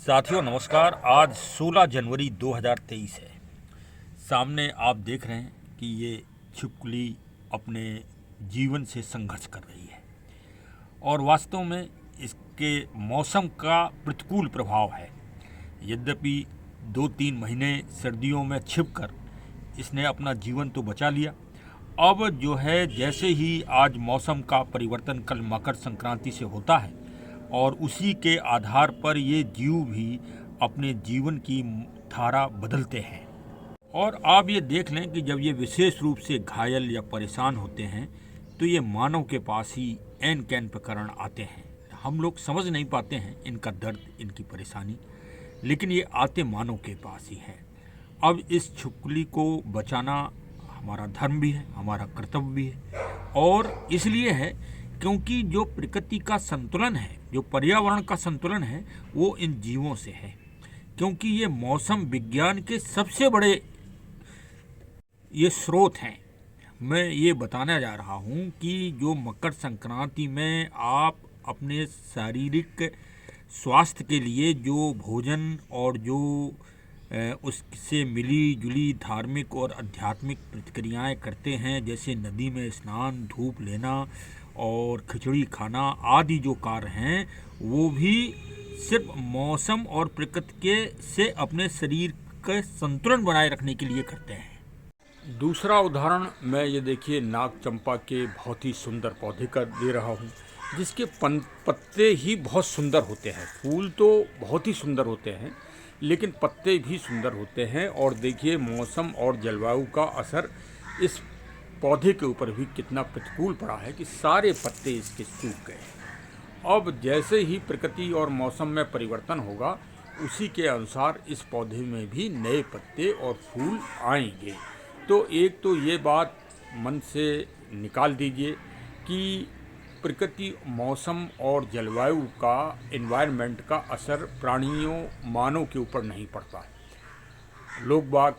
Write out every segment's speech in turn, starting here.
साथियों नमस्कार। आज 16 जनवरी 2023 है। सामने आप देख रहे हैं कि ये छिपकली अपने जीवन से संघर्ष कर रही है और वास्तव में इसके मौसम का प्रतिकूल प्रभाव है। यद्यपि 2-3 महीने सर्दियों में छिपकर इसने अपना जीवन तो बचा लिया, अब जो है जैसे ही आज मौसम का परिवर्तन कल मकर संक्रांति से होता है और उसी के आधार पर ये जीव भी अपने जीवन की धारा बदलते हैं। और आप ये देख लें कि जब ये विशेष रूप से घायल या परेशान होते हैं तो ये मानव के पास ही ऐन कैन प्रकरण आते हैं। हम लोग समझ नहीं पाते हैं इनका दर्द, इनकी परेशानी, लेकिन ये आते मानव के पास ही हैं। अब इस छिपकली को बचाना हमारा धर्म भी है, हमारा कर्तव्य भी है, और इसलिए है क्योंकि जो प्रकृति का संतुलन है, जो पर्यावरण का संतुलन है, वो इन जीवों से है। क्योंकि ये मौसम विज्ञान के सबसे बड़े ये स्रोत हैं। मैं ये बताने जा रहा हूँ कि जो मकर संक्रांति में आप अपने शारीरिक स्वास्थ्य के लिए जो भोजन और जो उससे मिली जुली धार्मिक और आध्यात्मिक प्रतिक्रियाएं करते हैं, जैसे नदी में स्नान, धूप लेना और खिचड़ी खाना आदि जो कार्य हैं, वो भी सिर्फ मौसम और प्रकृति के से अपने शरीर का संतुलन बनाए रखने के लिए करते हैं। दूसरा उदाहरण मैं ये देखिए नाग चंपा के बहुत ही सुंदर पौधे का दे रहा हूँ, जिसके पत्ते ही बहुत सुंदर होते हैं। फूल तो बहुत ही सुंदर होते हैं, लेकिन पत्ते भी सुंदर होते हैं। और देखिए मौसम और जलवायु का असर इस पौधे के ऊपर भी कितना प्रतिकूल पड़ा है कि सारे पत्ते इसके सूख गए। अब जैसे ही प्रकृति और मौसम में परिवर्तन होगा, उसी के अनुसार इस पौधे में भी नए पत्ते और फूल आएंगे। तो एक तो ये बात मन से निकाल दीजिए कि प्रकृति, मौसम और जलवायु का, एनवायरनमेंट का असर प्राणियों, मानव के ऊपर नहीं पड़ता।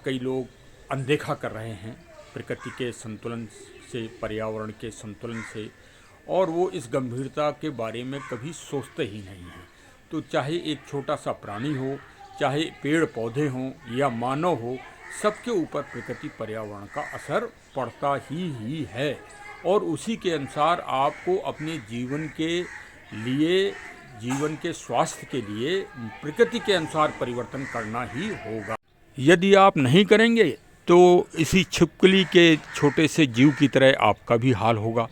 कई लोग अनदेखा कर रहे हैं प्रकृति के संतुलन से, पर्यावरण के संतुलन से, और वो इस गंभीरता के बारे में कभी सोचते ही नहीं हैं। तो चाहे एक छोटा सा प्राणी हो, चाहे पेड़ पौधे हों या मानव हो, सबके ऊपर प्रकृति पर्यावरण का असर पड़ता ही है। और उसी के अनुसार आपको अपने जीवन के लिए, जीवन के स्वास्थ्य के लिए प्रकृति के अनुसार परिवर्तन करना ही होगा। यदि आप नहीं करेंगे तो इसी छिपकली के छोटे से जीव की तरह आपका भी हाल होगा।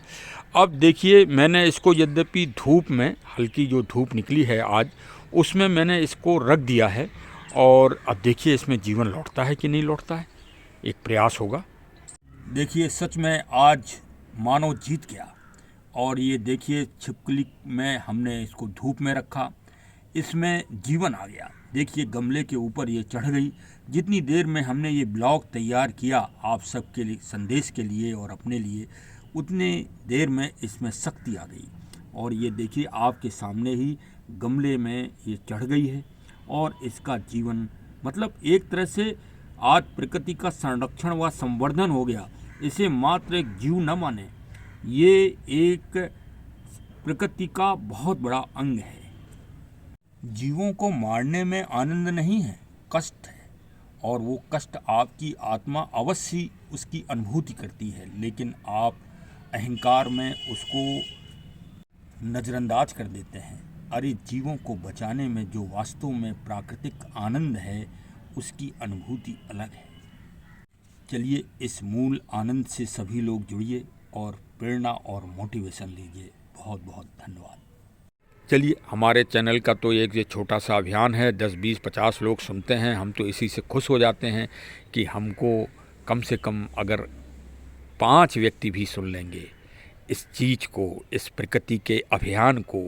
अब देखिए, मैंने इसको यद्यपि धूप में, हल्की जो धूप निकली है आज, उसमें मैंने इसको रख दिया है, और अब देखिए इसमें जीवन लौटता है कि नहीं लौटता है, एक प्रयास होगा। देखिए सच में आज मानव जीत गया। और ये देखिए छिपकली में हमने इसको धूप में रखा, इसमें जीवन आ गया। देखिए गमले के ऊपर ये चढ़ गई। जितनी देर में हमने ये ब्लॉग तैयार किया आप सबके लिए, संदेश के लिए और अपने लिए, उतने देर में इसमें शक्ति आ गई। और ये देखिए आपके सामने ही गमले में ये चढ़ गई है और इसका जीवन, मतलब एक तरह से आज प्रकृति का संरक्षण व संवर्धन हो गया। इसे मात्र एक जीव न माने, ये एक प्रकृति का बहुत बड़ा अंग है। जीवों को मारने में आनंद नहीं है, कष्ट है, और वो कष्ट आपकी आत्मा अवश्य उसकी अनुभूति करती है, लेकिन आप अहंकार में उसको नज़रअंदाज कर देते हैं। अरे जीवों को बचाने में जो वास्तव में प्राकृतिक आनंद है, उसकी अनुभूति अलग है। चलिए इस मूल आनंद से सभी लोग जुड़िए और प्रेरणा और मोटिवेशन लीजिए। बहुत बहुत धन्यवाद। चलिए, हमारे चैनल का तो एक ये छोटा सा अभियान है, 10, 20, 50 लोग सुनते हैं, हम तो इसी से खुश हो जाते हैं कि हमको कम से कम अगर 5 व्यक्ति भी सुन लेंगे इस चीज़ को, इस प्रकृति के अभियान को,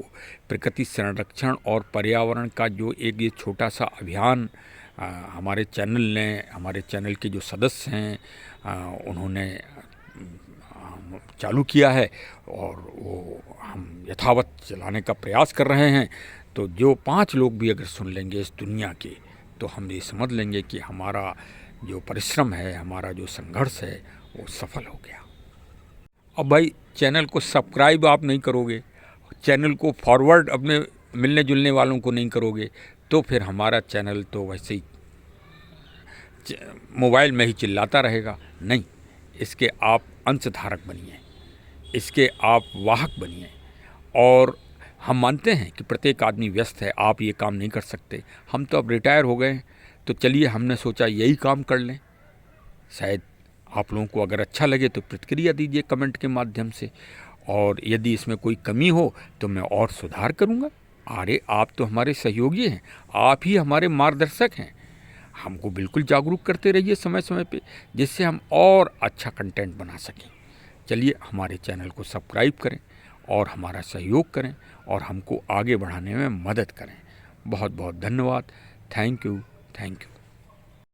प्रकृति संरक्षण और पर्यावरण का जो एक ये छोटा सा अभियान हमारे चैनल ने, हमारे चैनल के जो सदस्य हैं उन्होंने चालू किया है, और वो हम यथावत चलाने का प्रयास कर रहे हैं। तो जो 5 लोग भी अगर सुन लेंगे इस दुनिया के, तो हम ये समझ लेंगे कि हमारा जो परिश्रम है, हमारा जो संघर्ष है, वो सफल हो गया। अब भाई चैनल को सब्सक्राइब आप नहीं करोगे, चैनल को फॉरवर्ड अपने मिलने जुलने वालों को नहीं करोगे, तो फिर हमारा चैनल तो वैसे ही मोबाइल में ही चिल्लाता रहेगा। नहीं, इसके आप अंशधारक बनिए, इसके आप वाहक बनिए। और हम मानते हैं कि प्रत्येक आदमी व्यस्त है, आप ये काम नहीं कर सकते। हम तो अब रिटायर हो गए हैं, तो चलिए हमने सोचा यही काम कर लें। शायद आप लोगों को अगर अच्छा लगे तो प्रतिक्रिया दीजिए कमेंट के माध्यम से, और यदि इसमें कोई कमी हो तो मैं और सुधार करूँगा। अरे आप तो हमारे सहयोगी हैं, आप ही हमारे मार्गदर्शक हैं। हमको बिल्कुल जागरूक करते रहिए समय समय पे, जिससे हम और अच्छा कंटेंट बना सकें। चलिए हमारे चैनल को सब्सक्राइब करें और हमारा सहयोग करें और हमको आगे बढ़ाने में मदद करें। बहुत बहुत धन्यवाद। Thank you.